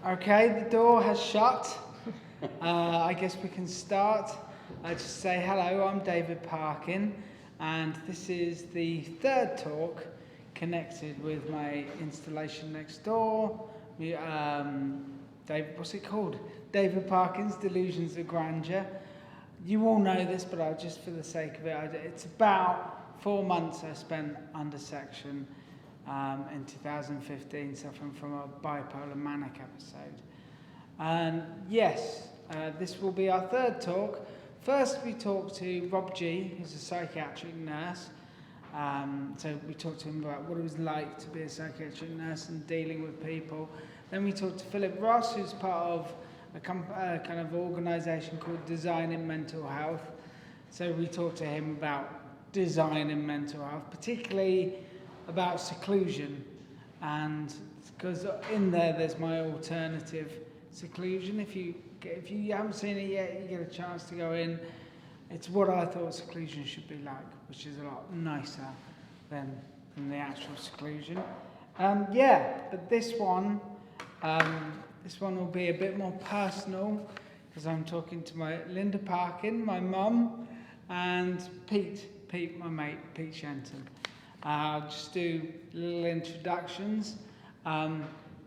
Okay, the door has shut. I guess we can start. Just say hello, I'm David Parkin, and this is the third talk connected with my installation next door. David, what's it called? David Parkin's Delusions of Grandeur. You all know this, but just for the sake of it, it's about 4 months I spent under section in 2015, suffering from a bipolar manic episode. And yes, this will be our third talk. First, we talked to Rob G, who's a psychiatric nurse. So we talked to him about what it was like to be a psychiatric nurse and dealing with people. Then we talked to Philip Ross, who's part of a kind of organisation called Design in Mental Health. So we talked to him about design in mental health, particularly about seclusion. And because in there's my alternative seclusion. If you haven't seen it yet, you get a chance to go in. It's what I thought seclusion should be like, which is a lot nicer than the actual seclusion. But this one will be a bit more personal because I'm talking to my Linda Parkin, my mum, and Pete, my mate, Pete Shenton. I'll just do little introductions.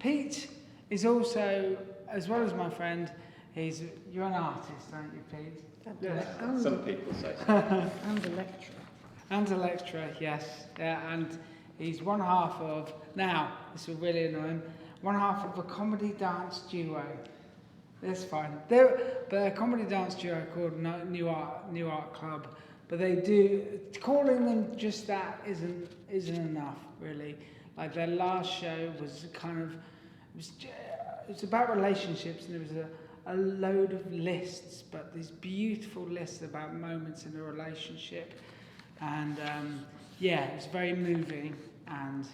Pete is also, as well as my friend, you're an artist, aren't you, Pete? Yes, some people say so. And a lecturer. And a lecturer, yes. Yeah, and he's one half of, now, this will really annoy him, one half of a comedy dance duo. That's fine. But a comedy dance duo called New Art Club. But they do, calling them just that isn't enough, really. Like their last show was it was about relationships, and there was a load of lists, but these beautiful lists about moments in a relationship. And it was very moving, and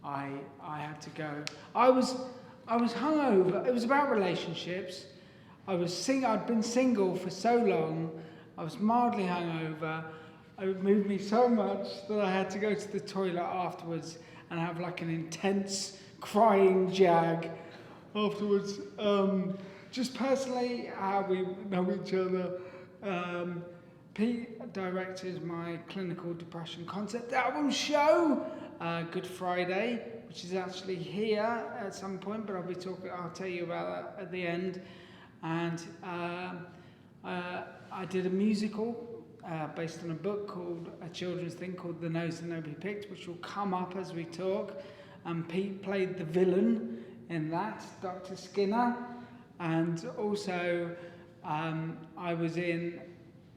I had to go. I was hungover. It was about relationships. I'd been single for so long. I was mildly hungover. It moved me so much that I had to go to the toilet afterwards and have like an intense crying jag afterwards. Just personally, how we know each other. Pete directed my clinical depression concept album show, Good Friday, which is actually here at some point, but I'll tell you about that at the end. And I did a musical based on a book called a children's thing called The Nose That Nobody Picked, which will come up as we talk. And Pete played the villain in that, Dr. Skinner. And also I was in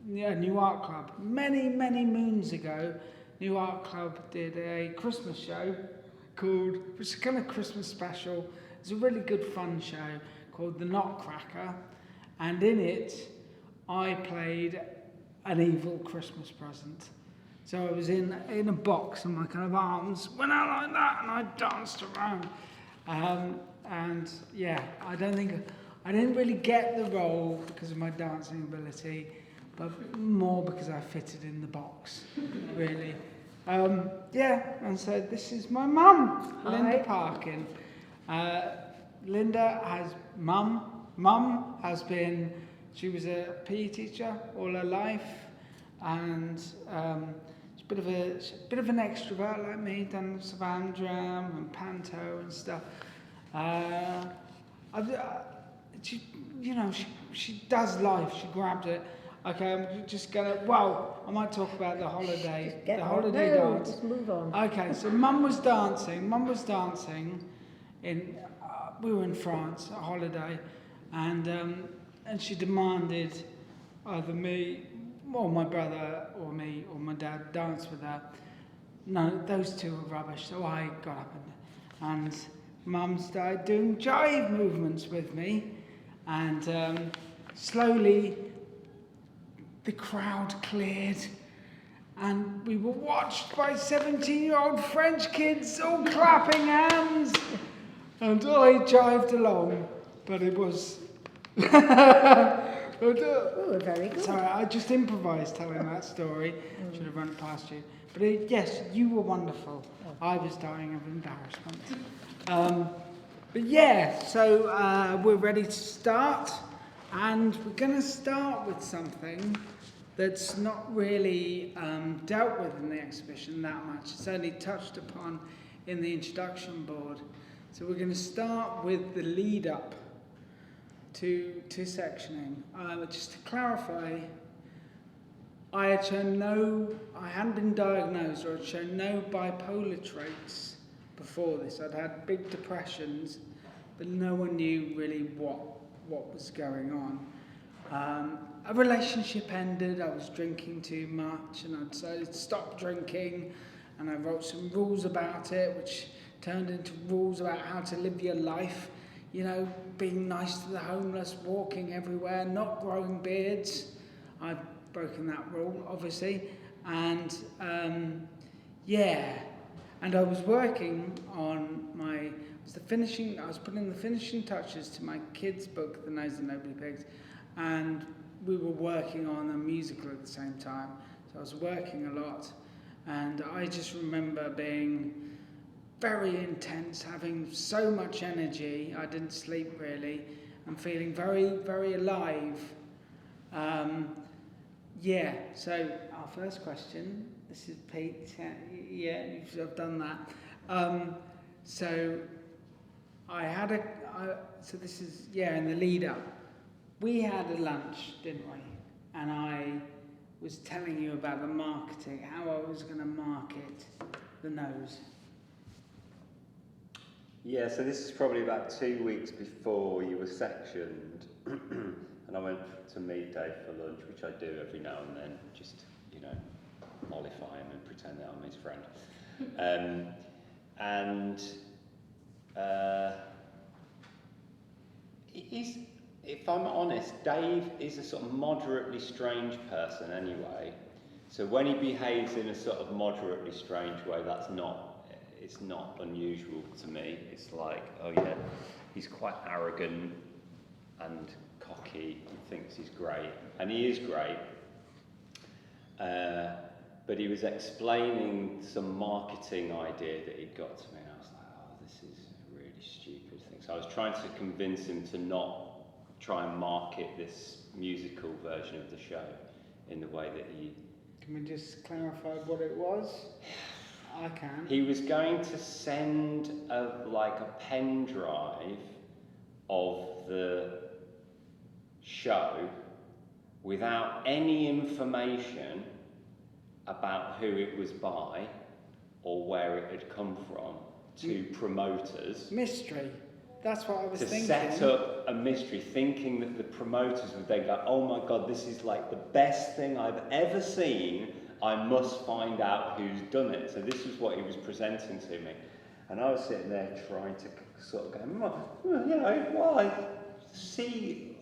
New Art Club. Many, many moons ago, New Art Club did a Christmas show which is kind of Christmas special. It's a really good fun show called The Nutcracker. And in it, I played an evil Christmas present. So I was in a box and my kind of arms went out like that and I danced around. I didn't really get the role because of my dancing ability, but more because I fitted in the box, really. And so this is my mum, Linda Parkin. Linda has Mum has been, she was a PE teacher all her life, and she's a bit of an extrovert like me, done Savannah Dram and Panto and stuff. She does life, she grabbed it. Okay, I'm just I might talk about the holiday dance. Just move on. Okay, so Mum was dancing we were in France, a holiday, and she demanded either me, or my brother, or me, or my dad dance with her. No, those two were rubbish, so I got up and Mum started doing jive movements with me, and slowly the crowd cleared, and we were watched by 17-year-old French kids all clapping hands. And I jived along, but it was... We were very good. Sorry, I just improvised telling that story. Should have run it past you. But yes, you were wonderful. I was dying of embarrassment. But yeah, so we're ready to start, and we're going to start with something that's not really dealt with in the exhibition that much. It's only touched upon in the introduction board. So we're going to start with the lead up to sectioning. Just to clarify, I hadn't been diagnosed or had shown no bipolar traits before this. I'd had big depressions, but no one knew really what was going on. A relationship ended, I was drinking too much, and I decided to stop drinking, and I wrote some rules about it, which turned into rules about how to live your life, you know, being nice to the homeless, walking everywhere, not growing beards. I've broken that rule, obviously, and and I was working on I was putting the finishing touches to my kids' book, The Nose and Nobody Pigs, and we were working on a musical at the same time, so I was working a lot, and I just remember being very intense, having so much energy, I didn't sleep really, and feeling very, very alive. So our first question, this is Pete, I've done that. So this is, in the lead up, we had a lunch, didn't we? And I was telling you about the marketing, how I was going to market the nose. Yeah, so this is probably about 2 weeks before you were sectioned, and I went to meet Dave for lunch, which I do every now and then, just, mollify him and pretend that I'm his friend. If I'm honest, Dave is a sort of moderately strange person anyway. So when he behaves in a sort of moderately strange way, it's not unusual to me. It's like, oh yeah, he's quite arrogant and cocky, he thinks he's great, and he is great. But he was explaining some marketing idea that he'd got to me, and I was like, oh, this is a really stupid thing. So I was trying to convince him to not try and market this musical version of the show in the way that he... Can we just clarify what it was? I can. He was going to send a pen drive of the show without any information about who it was by or where it had come from to promoters. Mystery. That's what I was thinking. To set up a mystery, thinking that the promoters would then go, oh my God, this is like the best thing I've ever seen. I must find out who's done it. So this was what he was presenting to me. And I was sitting there trying to sort of go, I see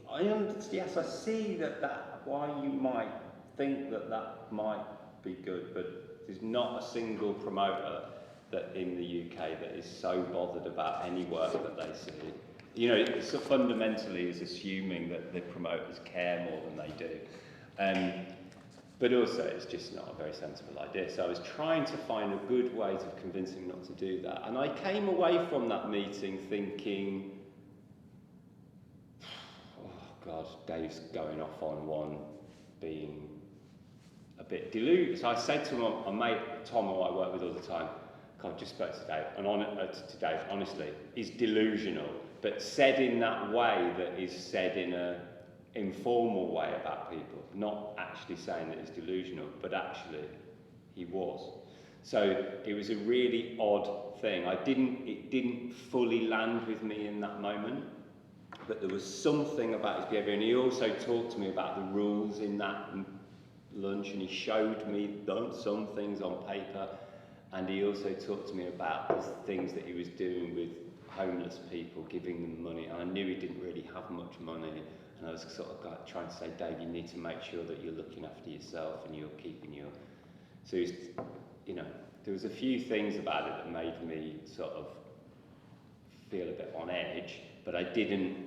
that why you might think that might be good, but there's not a single promoter that in the UK that is so bothered about any work that they see. It's fundamentally is assuming that the promoters care more than they do. But also, it's just not a very sensible idea. So I was trying to find a good way to convince him not to do that. And I came away from that meeting thinking, oh God, Dave's going off on one, being a bit deluded. So I said to my mate Tom, who I work with all the time, God, I just spoke to Dave, and to Dave, honestly, he's delusional, but said in that way that is said in a informal way about people, not actually saying that he's delusional, but actually he was. So it was a really odd thing. It didn't fully land with me in that moment, but there was something about his behaviour, and he also talked to me about the rules in that lunch, and he showed me some things on paper, and he also talked to me about the things that he was doing with homeless people, giving them money, and I knew he didn't really have much money. And I was sort of trying to say, Dave, you need to make sure that you're looking after yourself and you're keeping your... So, there was a few things about it that made me sort of feel a bit on edge, but I didn't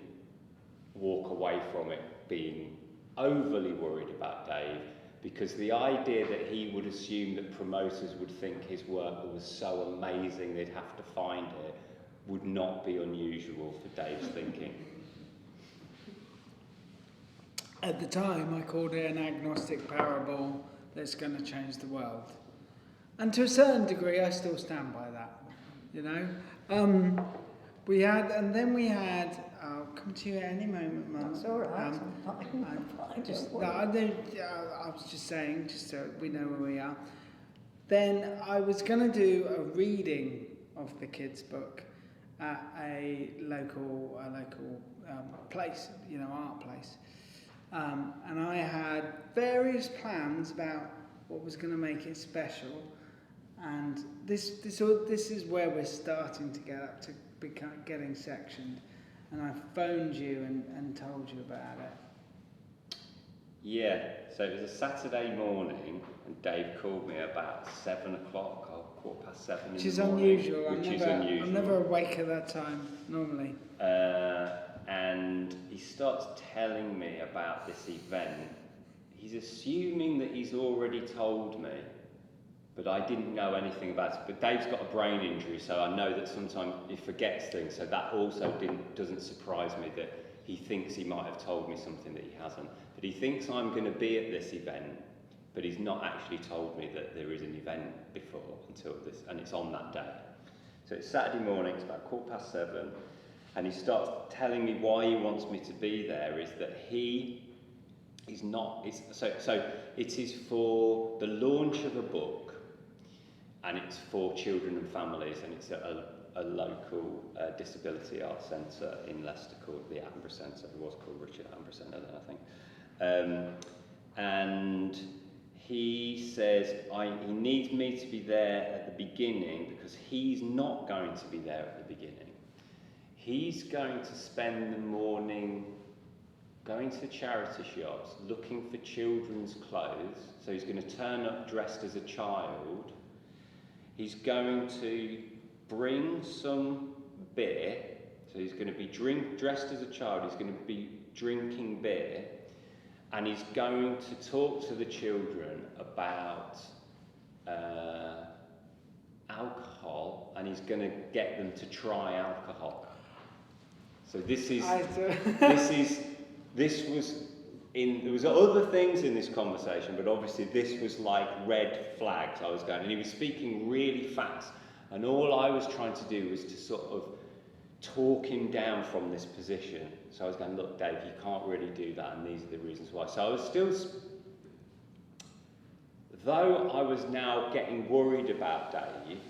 walk away from it being overly worried about Dave, because the idea that he would assume that promoters would think his work was so amazing they'd have to find it would not be unusual for Dave's thinking. At the time, I called it an agnostic parable that's going to change the world. And to a certain degree, I still stand by that, you know. I'll come to you at any moment, Mum. That's all right. I was just saying, just so we know where we are. Then I was going to do a reading of the kids' book at a local place, you know, art place. And I had various plans about what was going to make it special. And this is where we're starting to get up to getting sectioned. And I phoned you and told you about it. Yeah, so it was a Saturday morning, and Dave called me about 7 o'clock or 7:15 Which in is the morning. unusual. I'm never awake at that time, normally. And he starts telling me about this event. He's assuming that he's already told me, but I didn't know anything about it. But Dave's got a brain injury, so I know that sometimes he forgets things, so that also doesn't surprise me that he thinks he might have told me something that he hasn't. But he thinks I'm going to be at this event, but he's not actually told me that there is an event before until this, and it's on that day. So it's Saturday morning, it's about 7:15, and he starts telling me why he wants me to be there is that he is not, so it is for the launch of a book, and it's for children and families, and it's a local disability art centre in Leicester called the Attenborough Centre. It was called Richard Attenborough Centre then, I think. And he says he needs me to be there at the beginning because he's not going to be there at the beginning. He's going to spend the morning going to charity shops looking for children's clothes. So he's going to turn up dressed as a child. He's going to bring some beer. So he's going to be dressed as a child. He's going to be drinking beer. And he's going to talk to the children about alcohol, and he's going to get them to try alcohol. So there was other things in this conversation, but obviously this was like red flags I was going, and he was speaking really fast, and all I was trying to do was to sort of talk him down from this position. So I was going, look, Dave, you can't really do that, and these are the reasons why. So I was still, though I was now getting worried about Dave,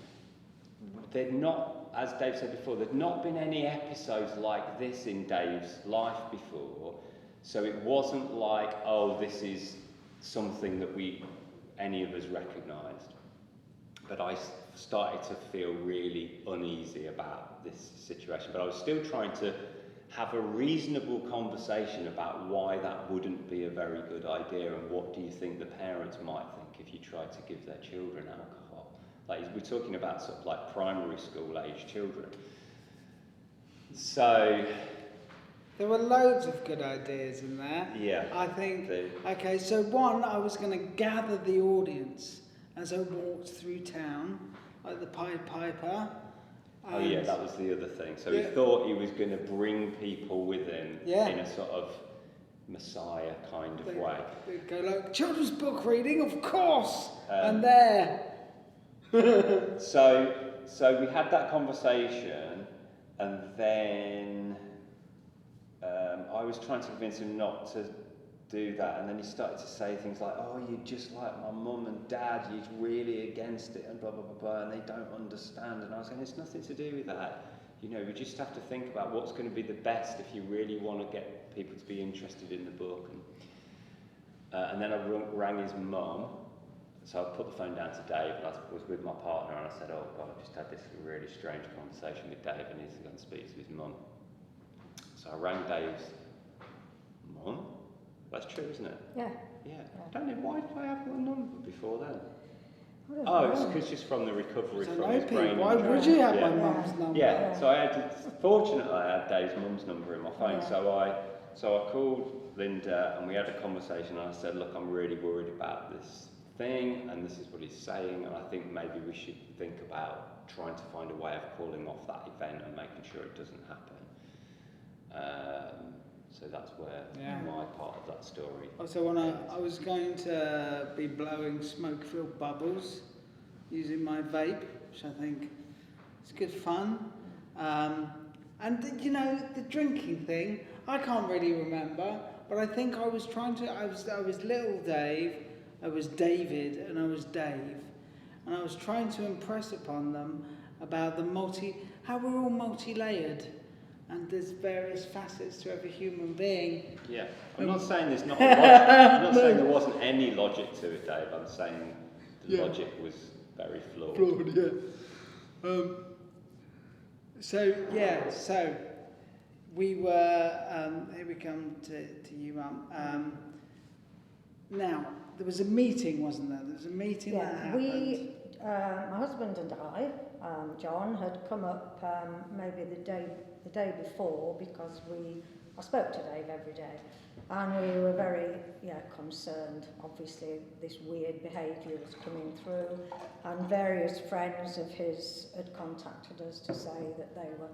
there'd not, as Dave said before, there'd not been any episodes like this in Dave's life before. So it wasn't like, oh, this is something that any of us recognised. But I started to feel really uneasy about this situation. But I was still trying to have a reasonable conversation about why that wouldn't be a very good idea, and what do you think the parents might think if you tried to give their children alcohol. Like, we're talking about sort of like primary school age children. So there were loads of good ideas in there. Yeah. I think, okay, so one, I was going to gather the audience as I walked through town, like the Pied Piper. Oh yeah, that was the other thing. So he thought he was going to bring people with him in a sort of Messiah kind of way. They'd go like, children's book reading, of course, and there. So we had that conversation, and then I was trying to convince him not to do that, and then he started to say things like, oh, you're just like my mum and dad, you're really against it, and blah, blah, blah, blah, and they don't understand. And I was saying, it's nothing to do with that. You know, we just have to think about what's going to be the best if you really want to get people to be interested in the book. And then I rang his mum. So I put the phone down to Dave, and I was with my partner, and I said, oh God, I've just had this really strange conversation with Dave, and he's going to speak to his mum. So I rang Dave's mum. That's true, isn't it? Yeah. Yeah. I don't know, why did I have your number before then? Oh, it's because just from the recovery from his brain injury. Why would you have my mum's number? Yeah, so fortunately I had Dave's mum's number in my phone, so I called Linda, and we had a conversation, and I said, look, I'm really worried about this thing, and this is what he's saying, and I think maybe we should think about trying to find a way of calling off that event and making sure it doesn't happen. So that's where my part of that story. Also, when I was going to be blowing smoke-filled bubbles using my vape, which I think is good fun. And you know, the drinking thing, I can't really remember, but I think I was little Dave, I was David, and I was Dave. And I was trying to impress upon them about how we're all multi-layered. And there's various facets to every human being. Yeah, I'm not saying there's not logic. I'm not saying there wasn't any logic to it, Dave. I'm saying the logic was very flawed. So we were, here we come to you, Mum. Now, there was a meeting, wasn't there? There was a meeting that happened. My husband and I, John, had come up maybe the day before because I spoke to Dave every day, and we were very concerned. Obviously, this weird behaviour was coming through, and various friends of his had contacted us to say that they were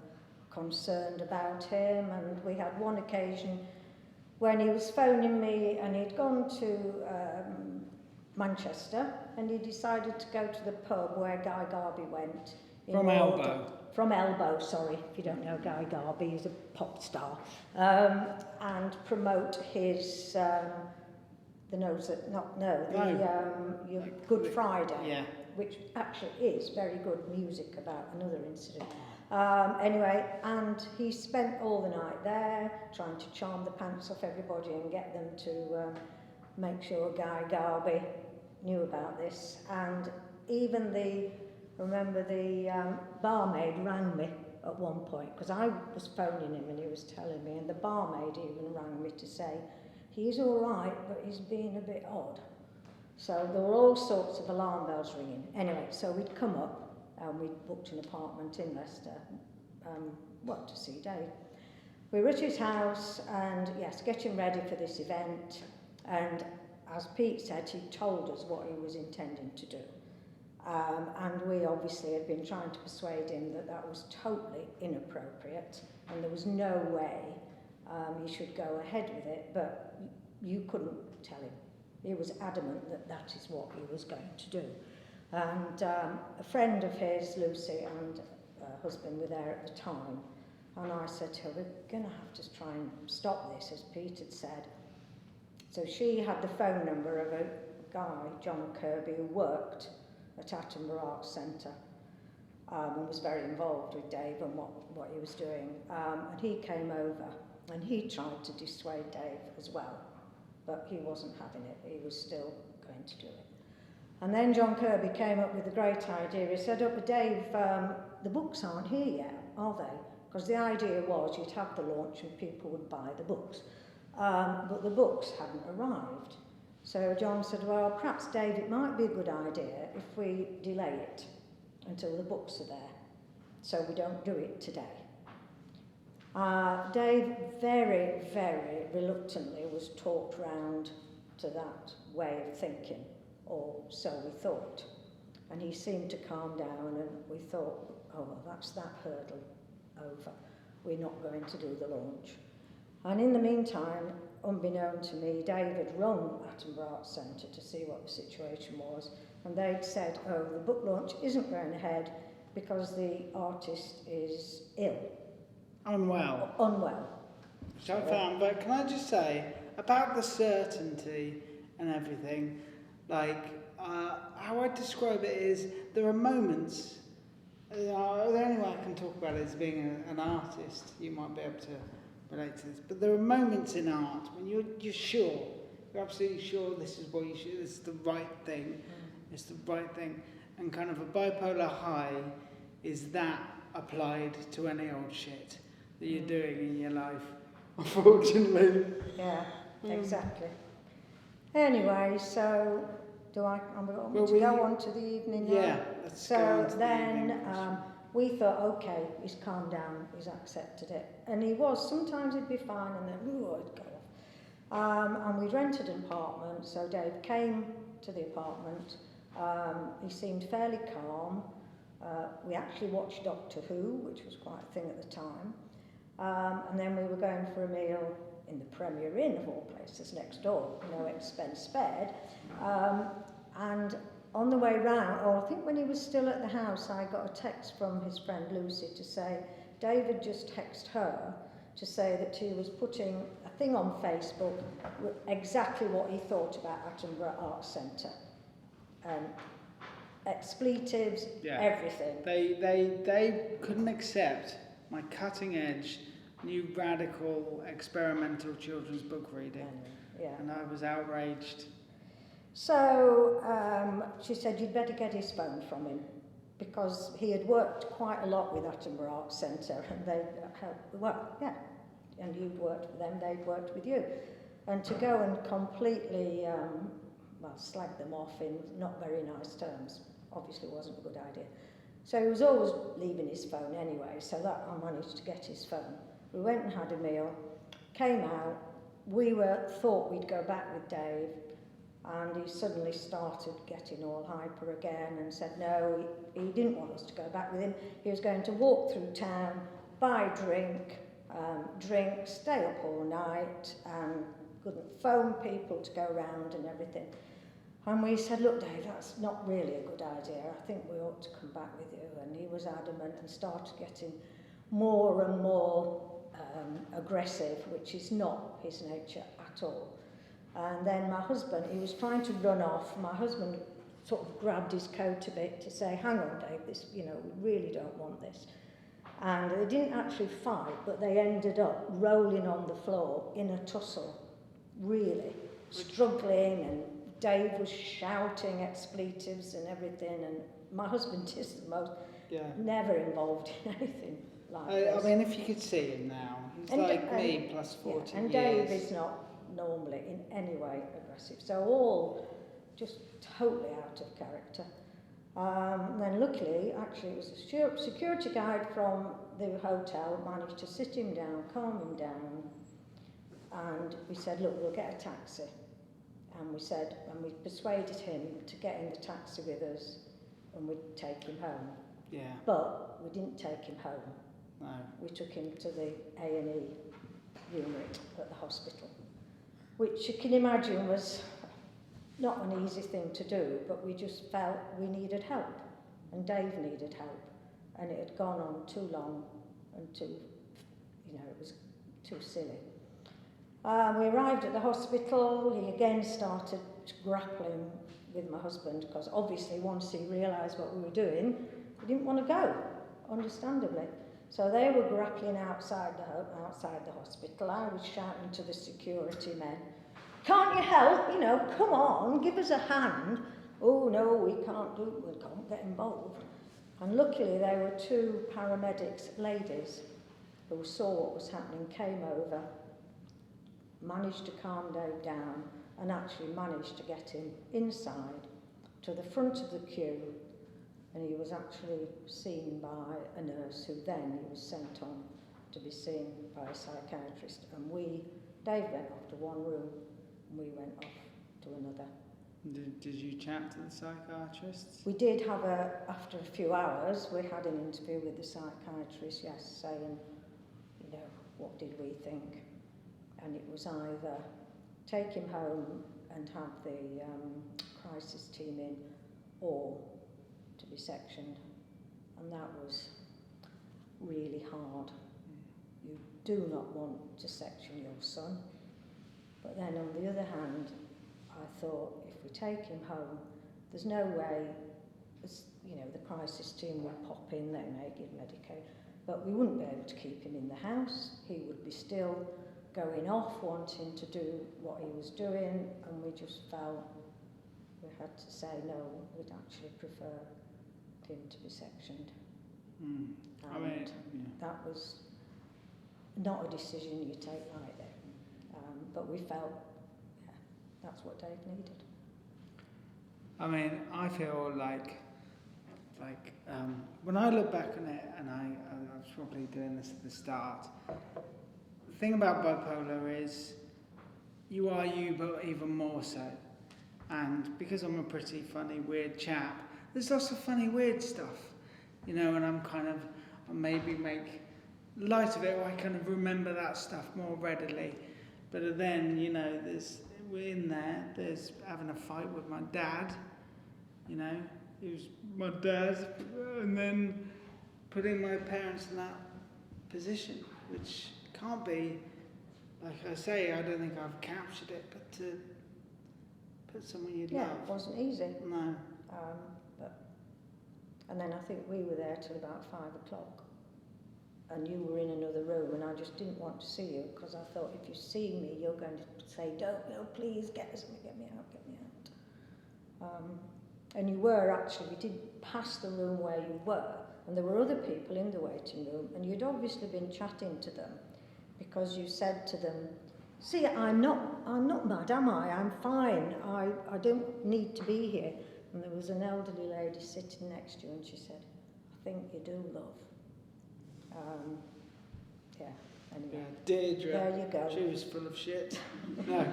concerned about him. And we had one occasion when he was phoning me, and he'd gone to Manchester, and he decided to go to the pub where Guy Garvey went. From Elbow, sorry, if you don't know Guy Garvey, he's a pop star, and promote his Good Friday, which actually is very good music about another incident. Anyway, and he spent all the night there trying to charm the pants off everybody and get them to make sure Guy Garvey knew about this. And even the barmaid rang me at one point, because I was phoning him and he was telling me, and the barmaid even rang me to say, he's all right, but he's being a bit odd. So there were all sorts of alarm bells ringing. Anyway, so we'd come up and we'd booked an apartment in Leicester, to see Dave. We were at his house and, yes, getting ready for this event, and as Pete said, he told us what he was intending to do. And we obviously had been trying to persuade him that that was totally inappropriate and there was no way he should go ahead with it, but you couldn't tell him. He was adamant that that is what he was going to do. And a friend of his, Lucy, and her husband were there at the time, and I said to her, we're going to have to try and stop this, as Pete had said. So she had the phone number of a guy, John Kirby, who worked at Attenborough Arts Centre, and was very involved with Dave and what he was doing. And he came over and he tried to dissuade Dave as well, but he wasn't having it. He was still going to do it. And then John Kirby came up with a great idea. He said, but Dave, the books aren't here yet, are they? Because the idea was you'd have the launch and people would buy the books. But the books hadn't arrived. So John said, well, perhaps, Dave, it might be a good idea if we delay it until the books are there, so we don't do it today. Dave very, very reluctantly was talked round to that way of thinking, or so we thought. And he seemed to calm down, and we thought, oh, well, that's that hurdle over. We're not going to do the launch. And in the meantime, unbeknown to me, David rung Attenborough Arts Centre to see what the situation was, and they'd said, oh, the book launch isn't going ahead because the artist is ill. Unwell. Which I found, but can I just say, about the certainty and everything, how I describe it is, there are moments, the only way I can talk about it is being an artist, you might be able to relate to this, but there are moments in art when you're sure, you're absolutely sure this is what you should, this is the right thing, it's the right thing, and kind of a bipolar high is that applied to any old shit that you're doing in your life, unfortunately. Yeah, exactly. Anyway, so do I want to go on to the evening now? Yeah, let's go on to the evening. We thought, okay, he's calmed down, he's accepted it. And he was, sometimes he'd be fine and then, ooh, I'd go off. And we rented an apartment, so Dave came to the apartment. He seemed fairly calm. We actually watched Doctor Who, which was quite a thing at the time. And then we were going for a meal in the Premier Inn, of all places, next door, no expense spared. And on the way round, or I think when he was still at the house, I got a text from his friend Lucy to say, David just texted her to say that he was putting a thing on Facebook with exactly what he thought about Attenborough Arts Centre. Expletives, everything. They couldn't accept my cutting edge, new radical experimental children's book reading. And I was outraged. So she said you'd better get his phone from him, because he had worked quite a lot with Attenborough Arts Centre, and they and you'd worked with them, they'd worked with you. And to go and completely slag them off in not very nice terms obviously wasn't a good idea. So he was always leaving his phone anyway, so that I managed to get his phone. We went and had a meal, came out, we thought we'd go back with Dave, and he suddenly started getting all hyper again and said no, he didn't want us to go back with him. He was going to walk through town, buy a drink, stay up all night, and couldn't phone people to go round and everything. And we said, look, Dave, that's not really a good idea. I think we ought to come back with you. And he was adamant and started getting more and more aggressive, which is not his nature at all. And then my husband, he was trying to run off. My husband sort of grabbed his coat a bit to say, hang on, Dave, this, we really don't want this. And they didn't actually fight, but they ended up rolling on the floor in a tussle, really, struggling, and Dave was shouting expletives and everything, and my husband is the most, never involved in anything like this. I mean, if you could see him now, he's me plus 40 and years. Dave is not normally in any way aggressive, so all just totally out of character. Then luckily, actually, it was a security guide from the hotel managed to sit him down, calm him down, and we said, look, we'll get a taxi. And we persuaded him to get in the taxi with us, and we'd take him home. Yeah. But we didn't take him home. No. We took him to the A&E unit at the hospital, which you can imagine was not an easy thing to do, but we just felt we needed help, and Dave needed help, and it had gone on too long and too, it was too silly. We arrived at the hospital. He again started grappling with my husband, because obviously once he realised what we were doing, he didn't want to go, understandably. So they were grappling outside the hospital. I was shouting to the security men, can't you help? Come on, give us a hand. Oh no, we can't get involved. And luckily there were two paramedics, ladies, who saw what was happening, came over, managed to calm Dave down, and actually managed to get him inside to the front of the queue, and he was actually seen by a nurse, who then he was sent on to be seen by a psychiatrist. And Dave went off to one room, and we went off to another. Did you chat to the psychiatrists? We did have after a few hours, we had an interview with the psychiatrist, yes, saying, what did we think? And it was either take him home and have the crisis team in, or to be sectioned. And that was really hard. You do not want to section your son. But then on the other hand, I thought, if we take him home, there's no way, the crisis team would pop in, they may give Medicaid, but we wouldn't be able to keep him in the house. He would be still going off, wanting to do what he was doing, and we just felt we had to say no, we'd actually prefer him to be sectioned. That was not a decision you take lightly, but we felt that's what Dave needed. I feel like when I look back on it, and I was probably doing this at the start, the thing about bipolar is you are you, but even more so. And because I'm a pretty funny, weird chap, there's lots of funny, weird stuff. you know, and I maybe make light of it, or I kind of remember that stuff more readily. But then, you know, we're in there's having a fight with my dad, you know, who's my dad, and then putting my parents in that position, which can't be, like I say, I don't think I've captured it, but to put someone you Yeah, love. it wasn't easy. No. And then I think we were there till about 5 o'clock. And you were in another room, and I just didn't want to see you, because I thought, if you see me, you're going to say, don't, no, please, get me out. And you were actually, we did pass the room where you were, and there were other people in the waiting room, and you'd obviously been chatting to them, because you said to them, see, I'm not mad, am I? I'm fine. I don't need to be here. And there was an elderly lady sitting next to you, and she said, I think you do, love. Yeah, anyway. Yeah, Deirdre. There you go. She was full of shit. No.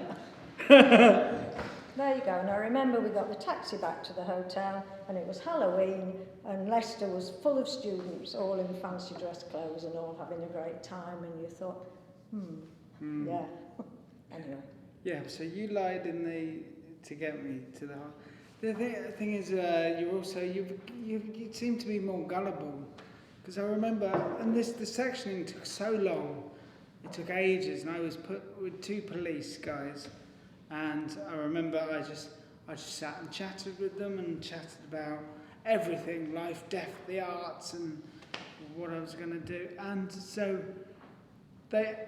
There you go. And I remember we got the taxi back to the hotel, and it was Halloween, and Leicester was full of students, all in fancy dress clothes and all having a great time, and you thought, yeah. Anyway. Yeah, so you lied to get me to the hospital. The thing is, you seem to be more gullible, because I remember, and the sectioning took so long, it took ages, and I was put with 2 police guys, and I remember I just sat and chatted with them and chatted about everything, life, death, the arts, and what I was going to do, and so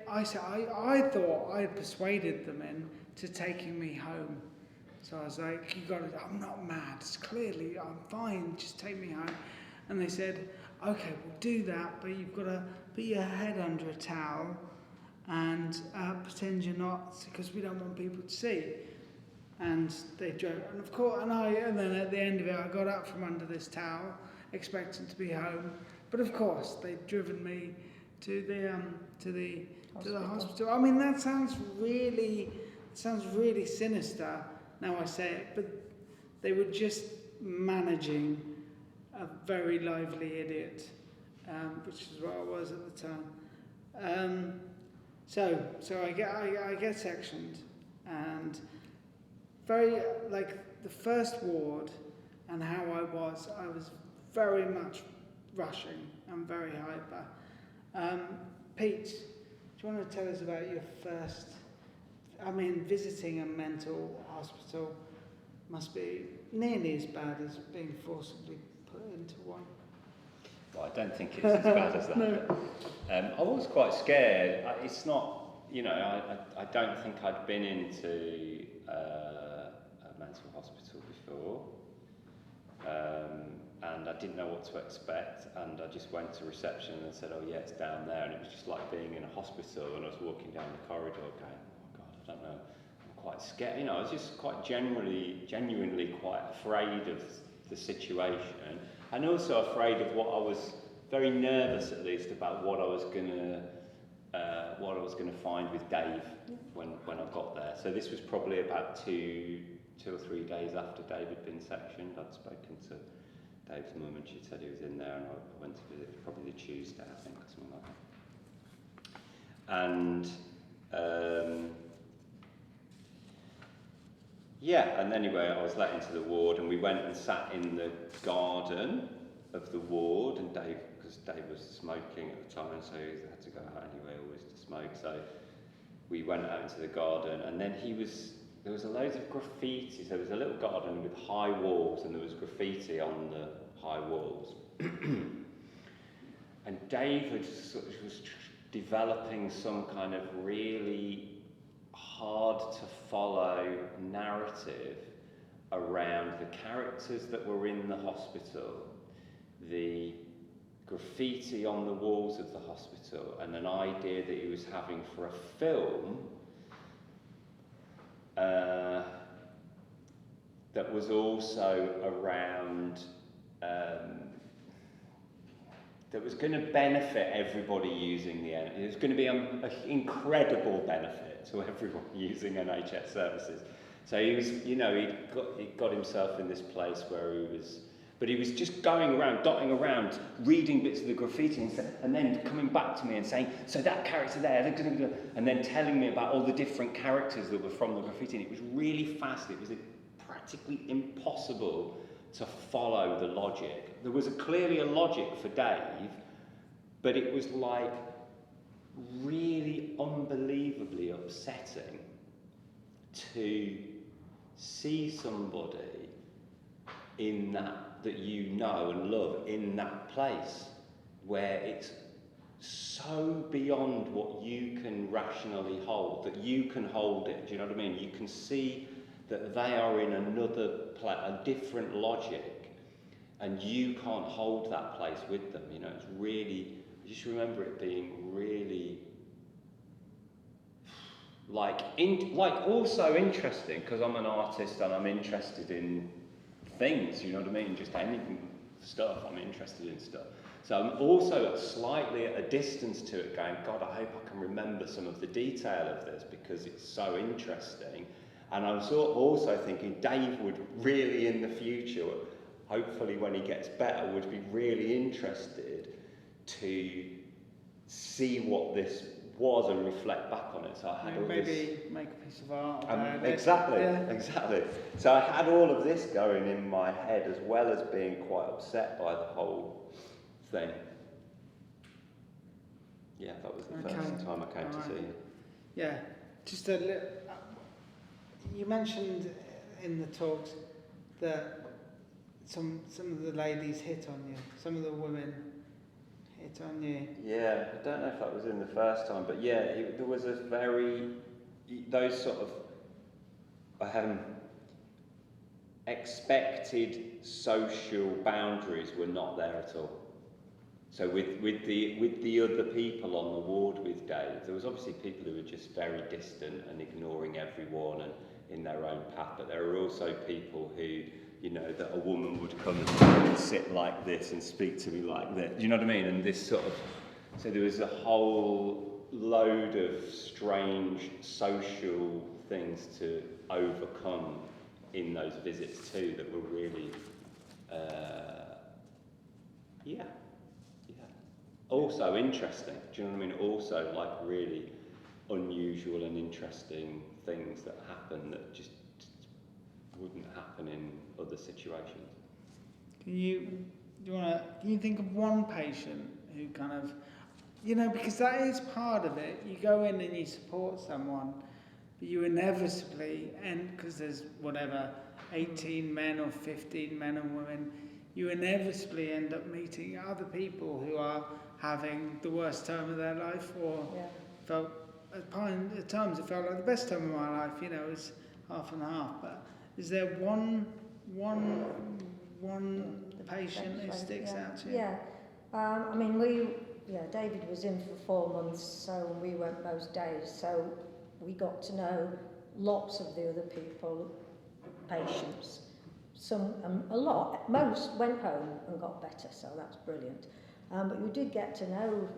I thought I had persuaded them into taking me home. So I was like, I'm not mad, it's clearly, I'm fine, just take me home. And they said, okay, we'll do that, but you've got to put your head under a towel and pretend you're not, because we don't want people to see. And they drove, and of course, and then at the end of it, I got up from under this towel, expecting to be home. But of course, they'd driven me to the hospital. I mean, that sounds really sinister. Now I say it, but they were just managing a very lively idiot, which is what I was at the time. So I get sectioned, and very, like, the first ward and how I was very much rushing and very hyper. Pete, do you want to tell us about your first? I mean, visiting a mental hospital must be nearly as bad as being forcibly put into one. Well, I don't think it's as bad as that. No. I was quite scared. It's not, you know, I don't think I'd been into a mental hospital before. And I didn't know what to expect, and I just went to reception and said, oh yeah, it's down there, and it was just like being in a hospital, and I was walking down the corridor going, oh God, I don't know, I'm quite scared, you know, I was just quite genuinely quite afraid of the situation, and also afraid of what I was, very nervous at least, about what I was gonna find with Dave when I got there. So this was probably about two or 3 days after Dave had been sectioned. I'd spoken to Dave's mum, and she said he was in there, and I went to visit probably the Tuesday, I think, or something like that. And yeah, and anyway, I was let into the ward, and we went and sat in the garden of the ward, and because Dave was smoking at the time, so he had to go out anyway, always to smoke. So we went out into the garden, and then there was a load of graffiti. So there was a little garden with high walls, and there was graffiti on the high walls. And David was developing some kind of really hard to follow narrative around the characters that were in the hospital, the graffiti on the walls of the hospital, and an idea that he was having for a film that was also around, that was going to benefit everybody using the NHS. It was going to be an incredible benefit to everyone using NHS services. So he was, you know, he got himself in this place where he was But he was just going around, dotting around, reading bits of the graffiti and then coming back to me and saying, so that character there, and then telling me about all the different characters that were from the graffiti. And it was really fast. It was practically impossible to follow the logic. There was clearly a logic for Dave, but it was like really unbelievably upsetting to see somebody in that you know and love in that place where it's so beyond what you can rationally hold, that you can hold it. Do you know what I mean? You can see that they are in another place, a different logic, and you can't hold that place with them. You know, it's really, I just remember it being really like also interesting, because I'm an artist and I'm interested in things, you know what I mean? Just anything, stuff, I'm interested in stuff. So I'm also slightly at a distance to it going, God, I hope I can remember some of the detail of this because it's so interesting. And I'm sort of also thinking Dave would really in the future, hopefully when he gets better, would be really interested to see what this was and reflect back on it. So I had all maybe this, make a piece of art. exactly. So I had all of this going in my head as well as being quite upset by the whole thing. Yeah, that was the first time I came to see you. Yeah, just a little. You mentioned in the talks that some of the ladies hit on you, some of the women hit on you. Yeah, I don't know if that was in the first time, but yeah, there was a those sort of expected social boundaries were not there at all. So with the other people on the ward with Dave, there was obviously people who were just very distant and ignoring everyone and in their own path, but there were also people who, you know, that a woman would come and sit like this and speak to me like this. Do you know what I mean? And this sort of, so there was a whole load of strange social things to overcome in those visits too that were really, also interesting. Do you know what I mean? Also like really unusual and interesting things that happen that just wouldn't happen in other situations. Can you think of one patient who kind of, you know, because that is part of it. You go in and you support someone, but you inevitably, and because there's whatever, 18 men or 15 men and women, you inevitably end up meeting other people who are having the worst time of their life, or felt at times it felt like the best time of my life. You know, it's half and half. But is there one patient who sticks out to you? Yeah, I mean David was in for 4 months, so we went most days, so we got to know lots of the other people, patients. Some, most went home and got better, so that's brilliant. But we did get to know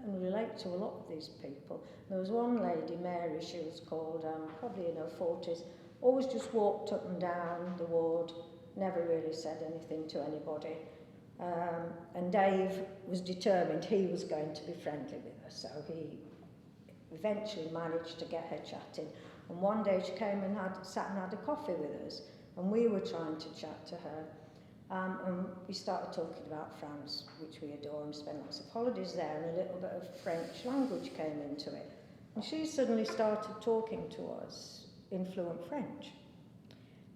and relate to a lot of these people. There was one lady, Mary, she was called, probably in her 40s, always just walked up and down the ward, never really said anything to anybody. And Dave was determined he was going to be friendly with her, so he eventually managed to get her chatting. And one day she came and sat and had a coffee with us, and we were trying to chat to her. And we started talking about France, which we adore and spent lots of holidays there, and a little bit of French language came into it. And she suddenly started talking to us in fluent French.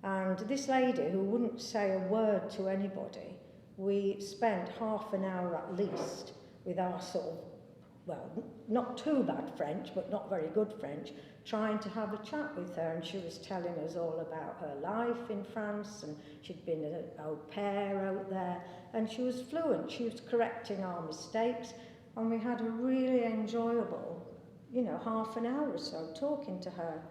And this lady, who wouldn't say a word to anybody, we spent half an hour at least with our sort of, well, not too bad French, but not very good French, trying to have a chat with her, and she was telling us all about her life in France, and she'd been an au pair out there, and she was fluent. She was correcting our mistakes, and we had a really enjoyable, half an hour or so talking to her.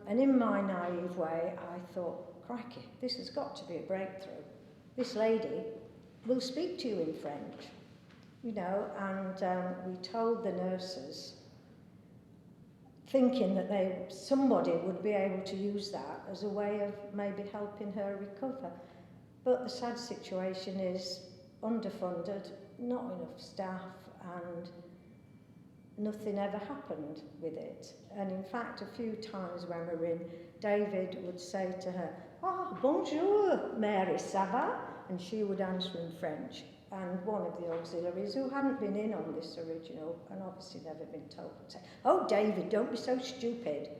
And in my naive way, I thought, crikey, this has got to be a breakthrough. This lady will speak to you in French, and we told the nurses, thinking that somebody would be able to use that as a way of maybe helping her recover. But the sad situation is underfunded, not enough staff, and nothing ever happened with it. And in fact, a few times when we were in, David would say to her, "Oh, bonjour, Mary, ça va?" And she would answer in French. And one of the auxiliaries who hadn't been in on this original, and obviously never been told, would say, "Oh, David, don't be so stupid."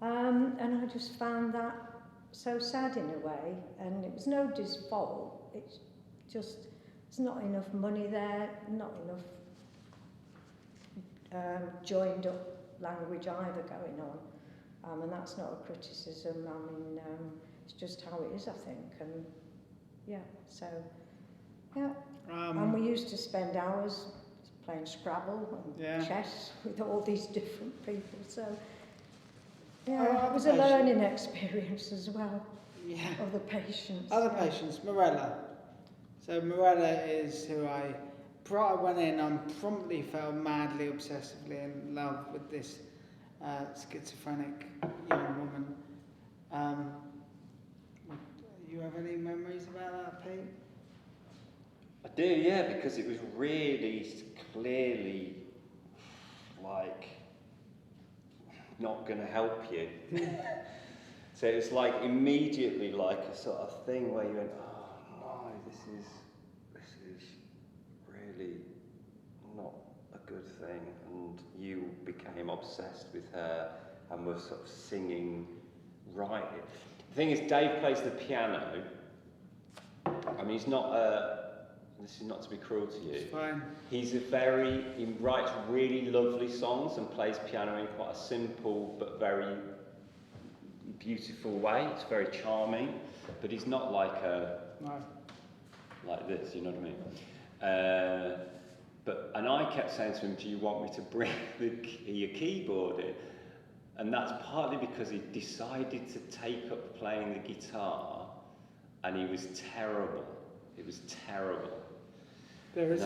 And I just found that so sad in a way, and it was nobody's fault. It's just, there's not enough money there, not enough joined up language either going on. And that's not a criticism, I mean, it's just how it is, I think. And yeah, so, yeah. And we used to spend hours playing Scrabble and chess with all these different people, so yeah, it was a learning experience as well. Yeah. Of the patients. Other patients, Morella. So Morella is who I went in and promptly fell madly, obsessively in love with this schizophrenic young woman. You have any memories about that, Pete? I do, yeah, because it was really clearly like not going to help you. So it was like immediately like a sort of thing where you went, oh no, this is really not a good thing, and you became obsessed with her and were sort of singing right. The thing is, Dave plays the piano. I mean, he's not this is not to be cruel to you. It's fine. He writes really lovely songs and plays piano in quite a simple but very beautiful way. It's very charming, but he's not like like this, you know what I mean? And I kept saying to him, "Do you want me to bring your keyboard in?" And that's partly because he decided to take up playing the guitar, and he was terrible. It was terrible. There is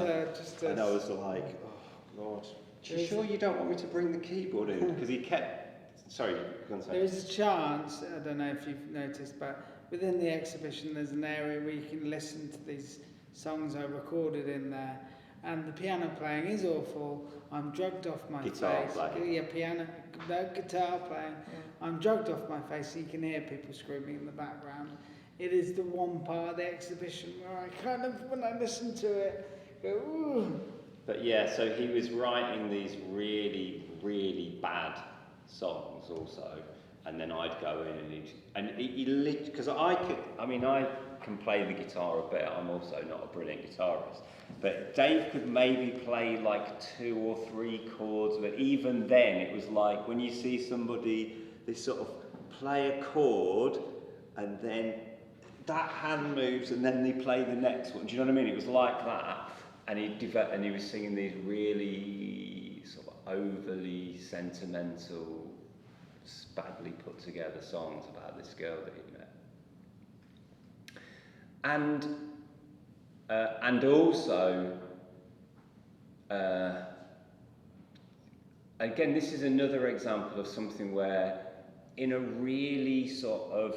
and I was like, "Oh God, are you sure you don't want me to bring the keyboard in?" Because he kept. Sorry, go on. There is a chance. I don't know if you've noticed, but within the exhibition, there's an area where you can listen to these songs I recorded in there. And the piano playing is awful. I'm drugged off my guitar face. Playing. Yeah, guitar playing. Yeah. I'm drugged off my face, so you can hear people screaming in the background. It is the one part of the exhibition where I kind of, when I listen to it, go, ooh. But yeah, so he was writing these really, really bad songs also, and then I'd go in and he because I can play the guitar a bit. I'm also not a brilliant guitarist, but Dave could maybe play like 2 or 3 chords, but even then it was like when you see somebody, they sort of play a chord and then that hand moves and then they play the next one. Do you know what I mean? It was like that, and he was singing these really sort of overly sentimental, badly put together songs about this girl that he met. And also, again, this is another example of something where, in a really sort of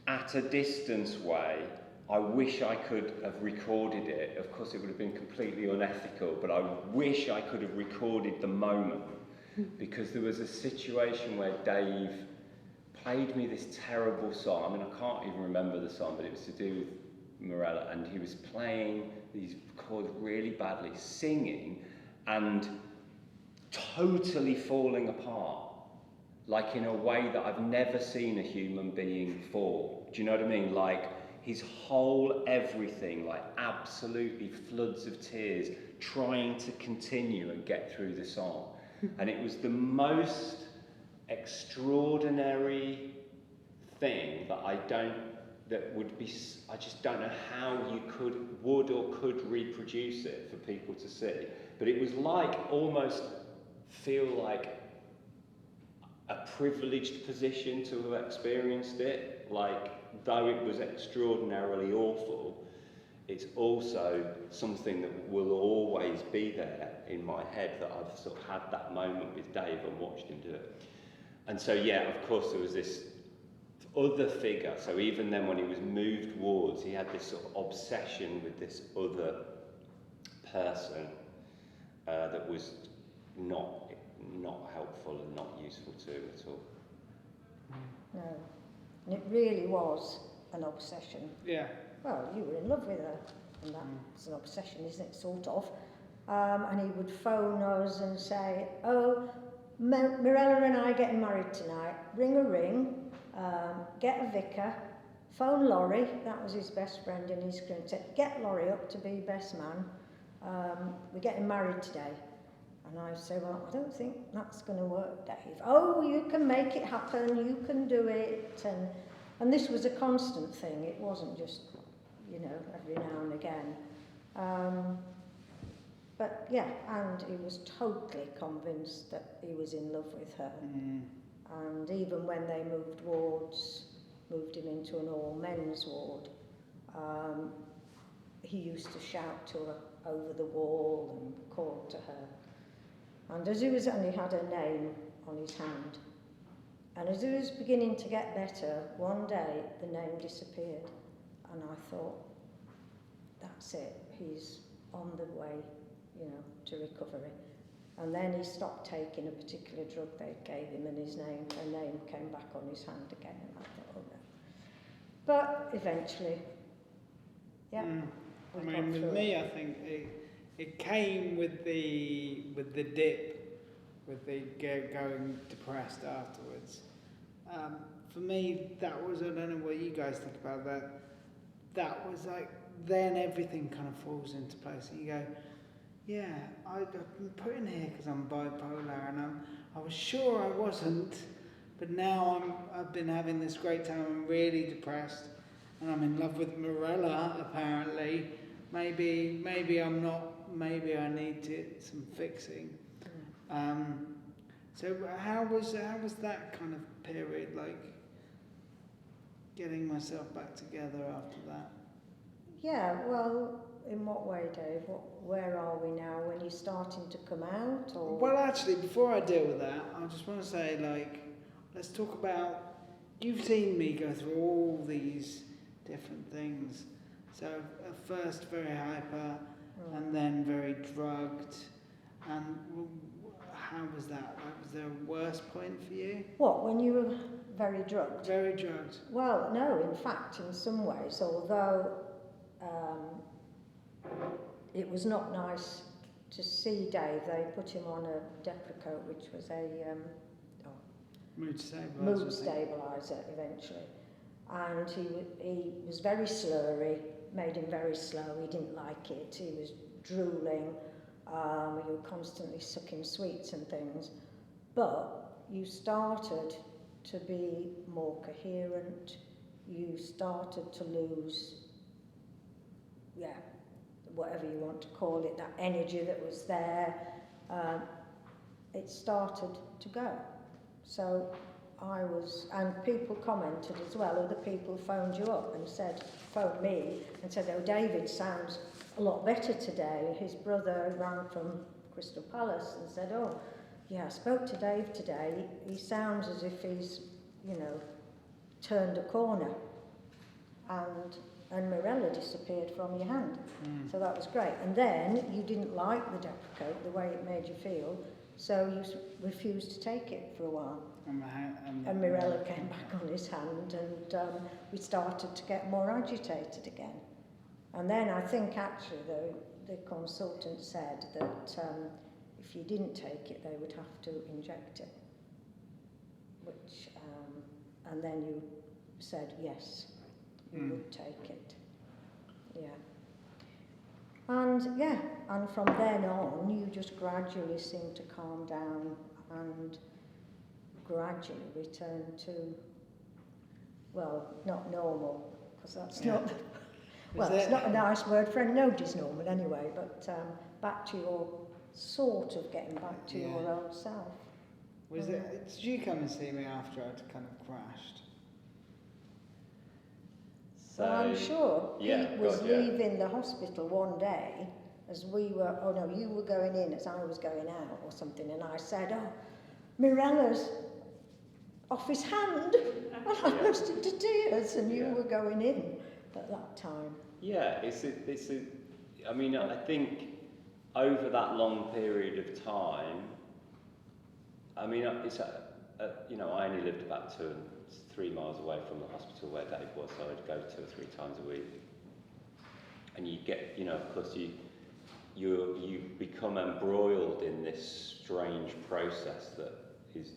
at a distance way, I wish I could have recorded it. Of course, it would have been completely unethical, but I wish I could have recorded the moment, because there was a situation where Dave played me this terrible song. I mean, I can't even remember the song, but it was to do with Morella, and he was playing these chords really badly, singing, and totally falling apart, like in a way that I've never seen a human being fall. Do you know what I mean? Like, his whole everything, like absolutely floods of tears, trying to continue and get through the song. And it was the most extraordinary thing that I just don't know how you would or could reproduce it for people to see. But it was like, almost feel like a privileged position to have experienced it. Like, though it was extraordinarily awful, it's also something that will always be there in my head, that I've sort of had that moment with Dave and watched him do it. And so, yeah, of course, there was this other figure. So even then when he was moved wards, he had this sort of obsession with this other person that was not helpful and not useful to him at all. No. And it really was an obsession. Yeah. Well, you were in love with her, and that's an obsession, isn't it, sort of. And he would phone us and say, oh, Mirella and I are getting married tonight. Ring a ring, get a vicar, phone Laurie, that was his best friend in his group, said, get Laurie up to be best man. We're getting married today. And I say, well, I don't think that's going to work, Dave. Oh, you can make it happen, you can do it. And this was a constant thing. It wasn't just, you know, every now and again. But yeah, and he was totally convinced that he was in love with her. And even when they moved wards, moved him into an all-men's ward, he used to shout to her over the wall and call to her. And as he was, and he had her name on his hand. And as he was beginning to get better, one day the name disappeared. And I thought, that's it, he's on the way, you know, to recovery. And then he stopped taking a particular drug they gave him, and her name came back on his hand again. And I thought, oh no. But eventually, yeah. I mean, with me, I think it came with the dip, with the going depressed afterwards. For me, that was, I don't know what you guys think about that. That was like, then everything kind of falls into place, and you go, yeah, I've been put in here because I'm bipolar, and I was sure I wasn't, but now I've been having this great time. I'm really depressed, and I'm in love with Mirella. Apparently, maybe I'm not. Maybe I need some fixing. So how was that kind of period like? Getting myself back together after that. Yeah, well, in what way, Dave? Where are we now? When you're starting to come out, or? Well, actually, before I deal with that, I just want to say, like, let's talk about. You've seen me go through all these different things. So at first very hyper, and then very drugged. And how was that? Was there a worse point for you? What, when you were very drugged? Very drugged. Well, no, in fact, in some ways, although it was not nice to see Dave, they put him on a Depakote, which was a mood stabiliser. Mood stabiliser eventually. And he was very slurry, made him very slow, he didn't like it, he was drooling, you were constantly sucking sweets and things. But you started to be more coherent, you started to lose, whatever you want to call it, that energy that was there, it started to go. So I was, and people commented as well, other people phoned you up and phoned me and said, oh, David sounds a lot better today. His brother rang from Crystal Palace and said, oh, yeah, I spoke to Dave today. He sounds as if he's, turned a corner. And Mirella disappeared from your hand. So that was great. And then you didn't like the Depakote, the way it made you feel, so you refused to take it for a while. And Mirella came back on his hand, and we started to get more agitated again. And then I think actually the consultant said that if you didn't take it, they would have to inject it. Which, and then you said yes, you would take it. And from then on, you just gradually seemed to calm down and gradually return to, well, not normal, because that's not, well, it's not a nice word for nobody's normal anyway, but back to your, sort of getting back to your old self. Did you come and see me after I'd kind of crashed? So I'm sure Pete was leaving the hospital one day as we were, oh no, you were going in as I was going out or something, and I said, oh, Mirella's off his hand, and I burst into tears, and you were going in at that time. Yeah, I mean, I think over that long period of time, I mean, you know, I only lived about 2 and 3 miles away from the hospital where Dave was, so I'd go 2 or 3 times a week. And you get, you know, of course, you become embroiled in this strange process that is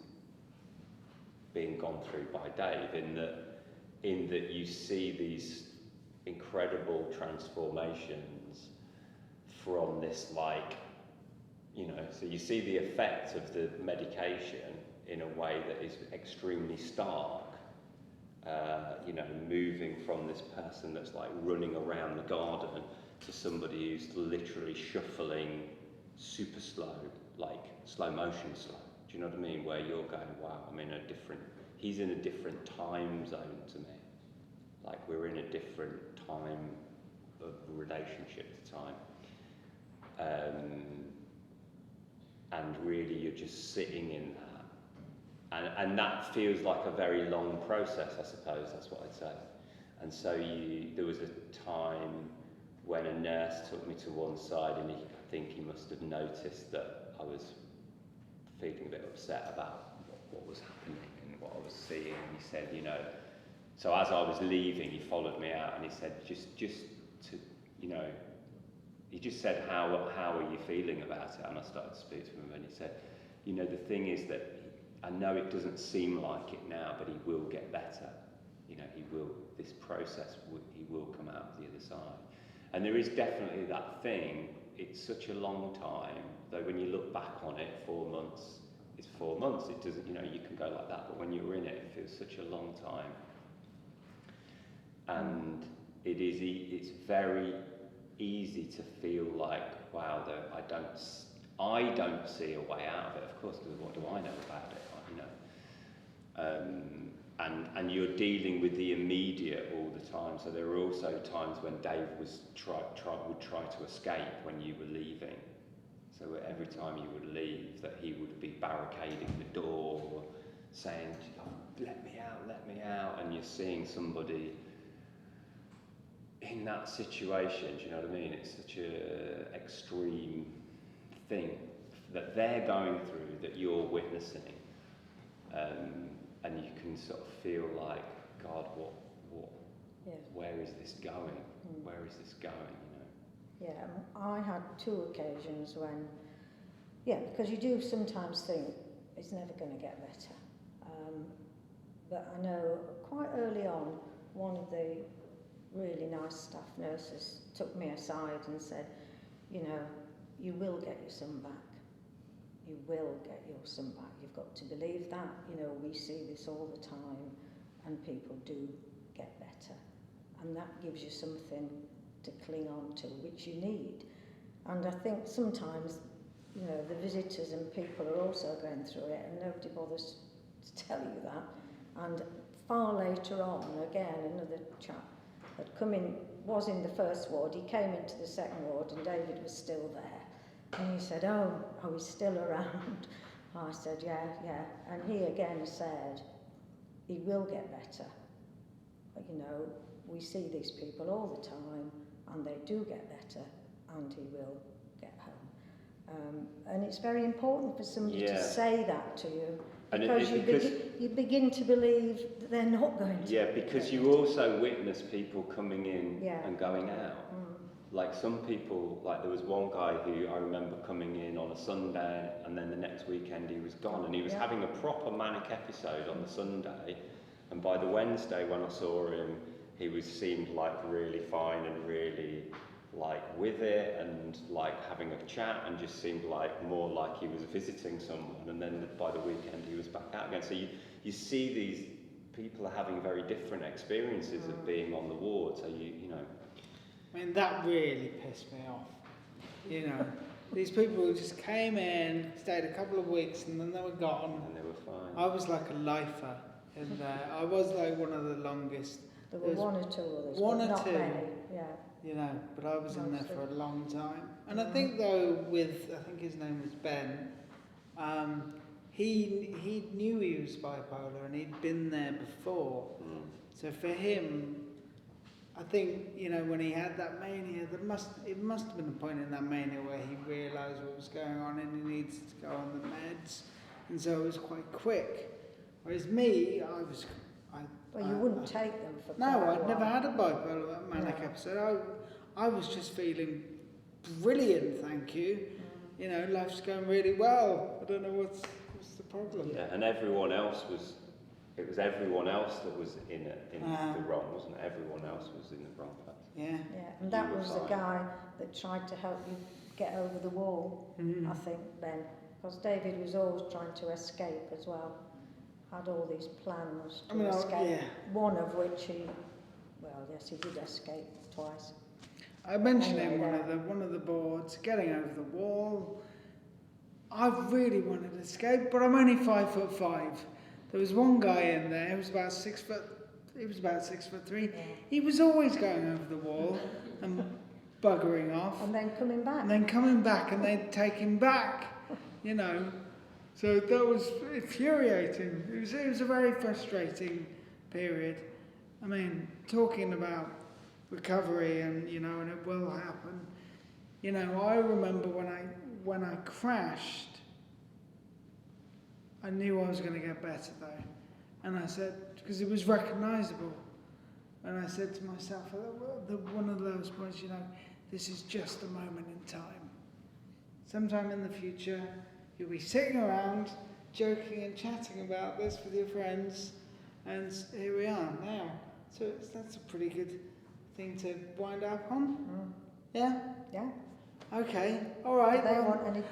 being gone through by Dave, in that you see these incredible transformations from this, like, you know, so you see the effect of the medication in a way that is extremely stark. You know, moving from this person that's like running around the garden to somebody who's literally shuffling super slow, like slow motion slow. Do you know what I mean? Where you're going, wow, he's in a different time zone to me. Like we're in a different time of relationship to time. And really you're just sitting in that. And that feels like a very long process, I suppose, that's what I'd say. And so there was a time when a nurse took me to one side, and I think he must have noticed that I was feeling a bit upset about what was happening and what I was seeing. And he said, you know, so as I was leaving, he followed me out and he said, just to, you know, he just said, how are you feeling about it? And I started to speak to him, and he said, you know, the thing is that I know it doesn't seem like it now, but he will get better. You know, this process, he will come out the other side. And there is definitely that thing, it's such a long time, though when you look back on it, 4 months is 4 months. It doesn't, you know, you can go like that, but when you're in it, it feels such a long time. And it's very easy to feel like, wow, I don't see a way out of it, of course, because what do I know about it, you know? And you're dealing with the immediate all the time. So there were also times when Dave would try to escape when you were leaving. So every time you would leave, that he would be barricading the door, or saying, oh, let me out, and you're seeing somebody in that situation, do you know what I mean? It's such a extreme thing that they're going through, that you're witnessing, and you can sort of feel like, God, what, where is this going? Where is this going? You know? Yeah, I had 2 occasions when, because you do sometimes think it's never going to get better. But I know quite early on, one of the really nice staff nurses took me aside and said, you know, you will get your son back. You will get your son back. You've got to believe that. You know, we see this all the time, and people do get better. And that gives you something to cling on to, which you need. And I think sometimes, you know, the visitors and people are also going through it, and nobody bothers to tell you that. And far later on, again, another chap had come in, was in the first ward, he came into the second ward, and David was still there. And he said, oh, he's still around. I said, yeah. And he again said, he will get better. But, you know, we see these people all the time, and they do get better, and he will get home. And it's very important for somebody to say that to you, because you begin to believe that they're not going to. Yeah, because you also witness people coming in and going out. Like some people, like there was one guy who I remember coming in on a Sunday, and then the next weekend he was gone, and he was having a proper manic episode on the Sunday, and by the Wednesday when I saw him, he seemed like really fine and really like with it, and like having a chat, and just seemed like more like he was visiting someone. And then by the weekend he was back out again. So you see these people are having very different experiences of being on the ward. So you know. I mean, that really pissed me off. You know, these people who just came in, stayed a couple of weeks, and then they were gone. And they were fine. I was like a lifer in there. I was like one of the longest. There were 1 or 2 others, one but or not two. many, You know, but I was in there for a long time. And I think though I think his name was Ben, he knew he was bipolar and he'd been there before. So for him, I think, you know, when he had that mania, it must have been a point in that mania where he realised what was going on and he needed to go on the meds, and so it was quite quick. Whereas me, Well, you wouldn't take them for quite no, a I'd never while. had a bipolar manic episode. I was just feeling brilliant, thank you. You know, life's going really well. I don't know what's the problem. Yeah, and everyone else was. It was everyone else that was in the wrong, wasn't it? Everyone else was in the wrong place. Yeah. Yeah, and that You were was the fine. guy that tried to help you get over the wall, I think, Ben. Because David was always trying to escape as well. Had all these plans to escape. One of which he did escape twice. I mentioned in one of the boards, getting over the wall. I really wanted to escape, but I'm only 5'5". There was one guy in there who was about 6 foot. He was about 6'3". Yeah. He was always going over the wall and buggering off, And then coming back. and then coming back, and they'd take him back. You know, so that was infuriating. It was a very frustrating period. I mean, talking about recovery and, you know, and it will happen. You know, I remember when I crashed, I knew I was going to get better though. And I said, because it was recognisable. And I said to myself, one of those points, you know, this is just a moment in time. Sometime in the future, you'll be sitting around, joking and chatting about this with your friends. And here we are now. So that's a pretty good thing to wind up on. Yeah? Yeah. Okay. All right. Do they want any?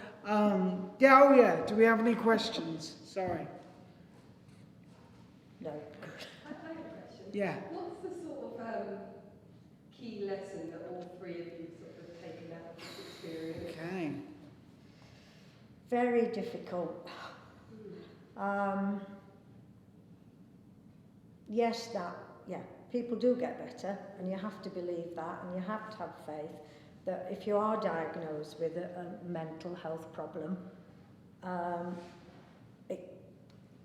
Yeah. Do we have any questions? Sorry. No. I have a question. Yeah. What's the sort of key lesson that all three of you sort of have taken out of this experience? Okay. Very difficult. Yes, people do get better, and you have to believe that, and you have to have faith that if you are diagnosed with a mental health problem, it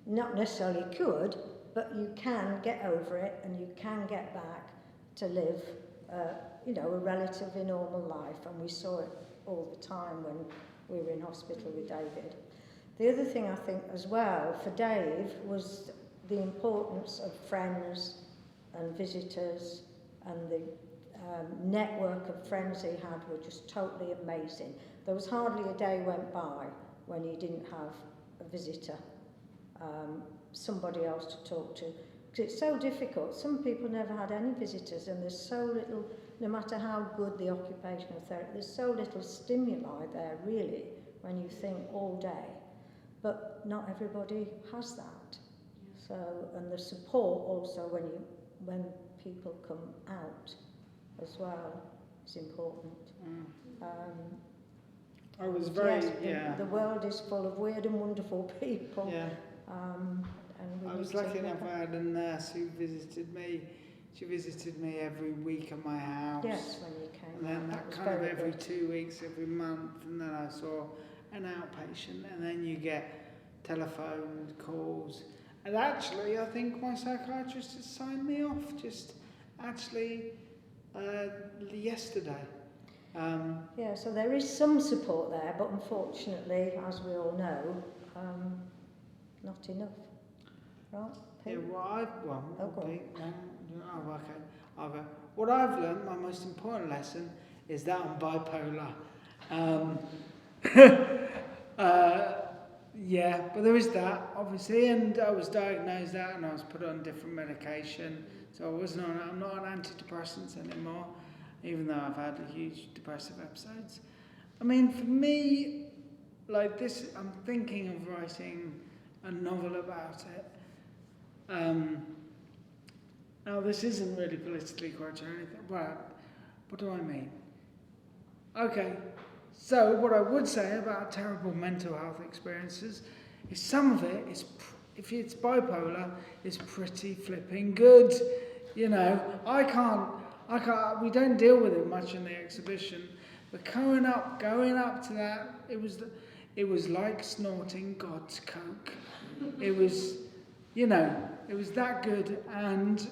not necessarily cured, but you can get over it and you can get back to live, a relatively normal life. And we saw it all the time when we were in hospital with David. The other thing I think as well for Dave was the importance of friends and visitors, and the network of friends he had were just totally amazing. There was hardly a day went by when he didn't have a visitor, somebody else to talk to. Because it's so difficult. Some people never had any visitors, and there's so little, no matter how good the occupational therapy, there's so little stimuli there really when you think all day. But not everybody has that. So, and the support also when people come out as well is important. I was very, The world is full of weird and wonderful people. Yeah. And we I need was to lucky enough remember- I had a nurse who visited me. She visited me every week at my house. Yes, when you came And then out, that was kind of very every good. 2 weeks, every month, and then I saw an outpatient, and then you get telephone calls. And actually, I think my psychiatrist has signed me off just actually yesterday. Yeah, so there is some support there, but unfortunately, as we all know, not enough. Right? Yeah, Pete? okay. I'll go. What I've learned, my most important lesson, is that I'm bipolar. Yeah, but there is that, obviously, and I was diagnosed that, and I was put on different medication, so I'm not on antidepressants anymore, even though I've had huge depressive episodes. I mean, for me, like this, I'm thinking of writing a novel about it. Now, this isn't really politically correct or anything, but what do I mean? Okay, so what I would say about terrible mental health experiences is some of it is, if it's bipolar, is pretty flipping good. You know, we don't deal with it much in the exhibition, but going up to that, It was like snorting God's coke. It was, you know, it was that good. And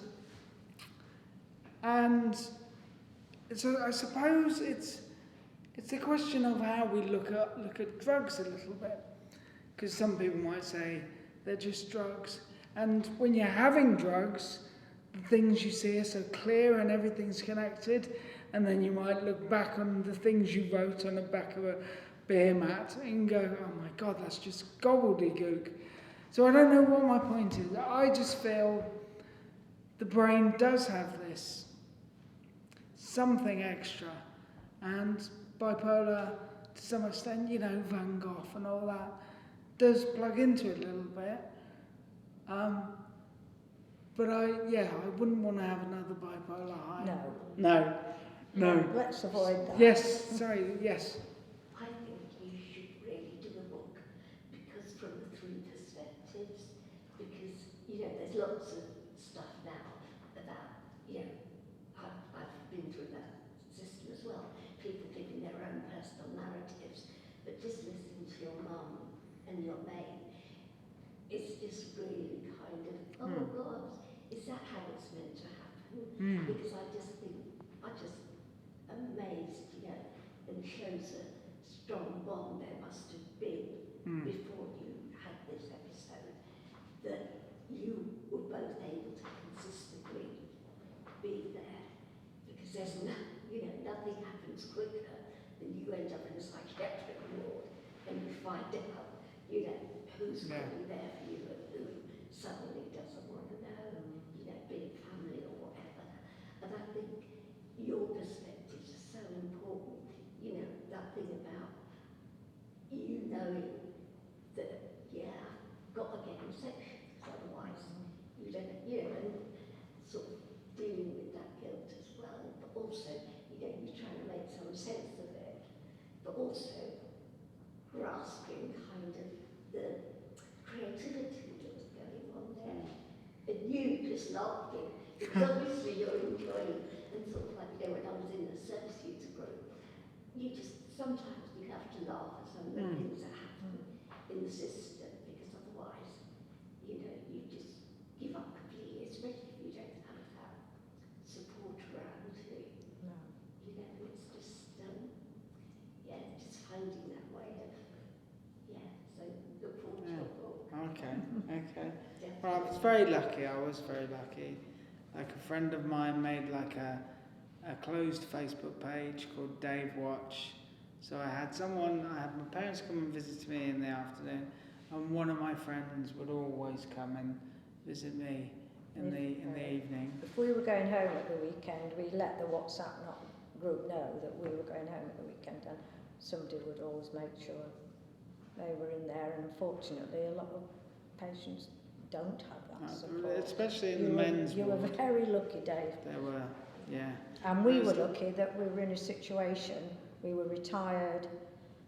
so I suppose it's a question of how we look at drugs a little bit, because some people might say they're just drugs. And when you're having drugs, the things you see are so clear and everything's connected, and then you might look back on the things you wrote on the back of a beer mat and go, oh my God, that's just gobbledygook. So I don't know what my point is. I just feel the brain does have this something extra, and bipolar to some extent, you know, Van Gogh and all that does plug into it a little bit. But I wouldn't want to have another bipolar high. No. Let's avoid that. Yes, sorry, yes. I think you should really do a book, because from the three perspectives, because, you know, there's lots of stuff now about, you know, I've been through that system as well, people giving their own personal narratives, but just listening to your mum and your mate, it's just really kind of, oh God, is that how it's meant to happen? Because I just amazed, you know, and shows a strong bond there must have been before you had this episode, that you were both able to consistently be there, because there's nothing happens quicker than you end up in a psychiatric ward and you find out, you know, who's going to be there for you and who suddenly doesn't want to know, you know, being family or whatever. And I think your perspectives are so important, you know, that thing about you knowing that, yeah, I've got to get in section, because otherwise you don't, you know, and sort of dealing with that guilt as well, but also, you know, you're trying to make some sense of it, but also grasping kind of the creativity that was going on there. And you just laughing, because obviously you're enjoying, and sort of like, you know, when I was in the service user group, sometimes you have to laugh at some of the things that happen in the system, because otherwise, you know, you just give up completely, especially if you don't have that support around you. No. You know, it's just, just finding that way of, so look forward to your book. Okay. Definitely. Well, I was very lucky. Like a friend of mine made like a closed Facebook page called Dave Watch. So I had my parents come and visit me in the afternoon, and one of my friends would always come and visit me in the evening. If we were going home at the weekend, we let the WhatsApp group know that we were going home at the weekend, and somebody would always make sure they were in there. And unfortunately, a lot of patients don't have that support. Especially in the men's You were ward. very lucky, Dave. There were, yeah. And we were lucky that we were in a situation, we were retired,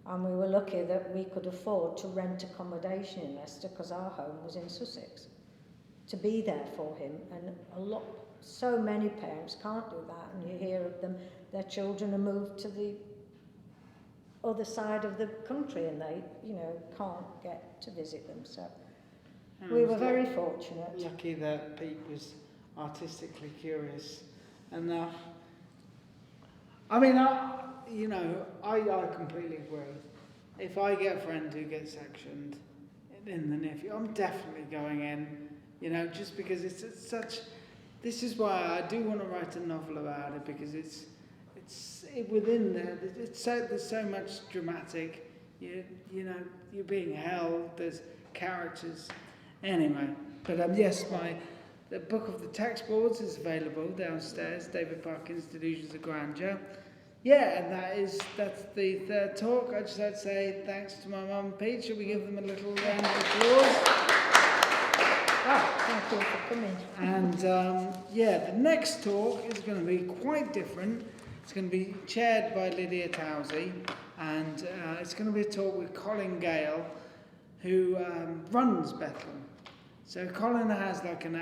and we were lucky that we could afford to rent accommodation in Leicester, because our home was in Sussex, to be there for him. And so many parents can't do that, and you hear of them, their children are moved to the other side of the country and they, you know, can't get to visit them. So we were very fortunate. Lucky that Pete was artistically curious enough. I mean, I completely agree. If I get a friend who gets sectioned in the near future, I'm definitely going in, you know, just because it's such. This is why I do want to write a novel about it, because it's within there. There's so much dramatic. You know, you're being held. There's characters. Anyway, but yes, the book of the text boards is available downstairs. David Parkin's Delusions of Grandeur. Yeah, and that's the third talk. I just had to say thanks to my mum and Pete. Shall we give them a little round of applause? Thank you for coming. And the next talk is going to be quite different. It's going to be chaired by Lydia Towsey, and it's going to be a talk with Colin Gale, who runs Bethlehem. So Colin has like an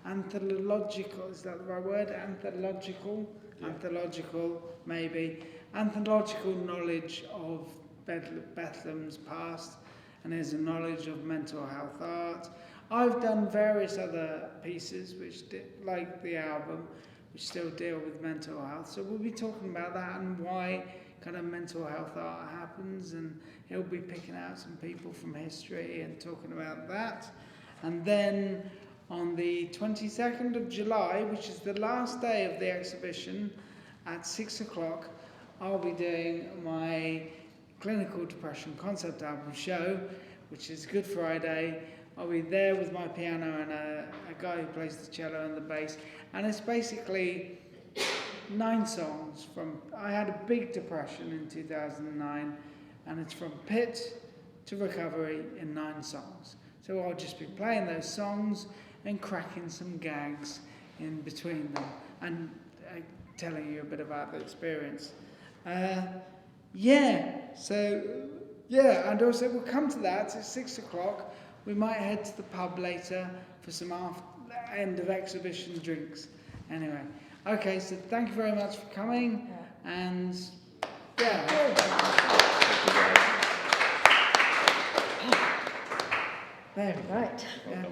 anthological, is that the right word? Anthological, maybe. Anthological knowledge of Bethlehem's past, and there's a knowledge of mental health art. I've done various other pieces, like the album, which still deal with mental health. So we'll be talking about that and why kind of mental health art happens, and he'll be picking out some people from history and talking about that. And then on the 22nd of July, which is the last day of the exhibition, at 6 o'clock, I'll be doing my clinical depression concept album show, which is Good Friday. I'll be there with my piano and a guy who plays the cello and the bass. And it's basically 9 songs from... I had a big depression in 2009, and it's from pit to recovery in 9 songs. So I'll just be playing those songs and cracking some gags in between them and telling you a bit about the experience. And also we'll come to that at 6 o'clock. We might head to the pub later for some end of exhibition drinks. Anyway, okay, so thank you very much for coming, and Very right. yeah.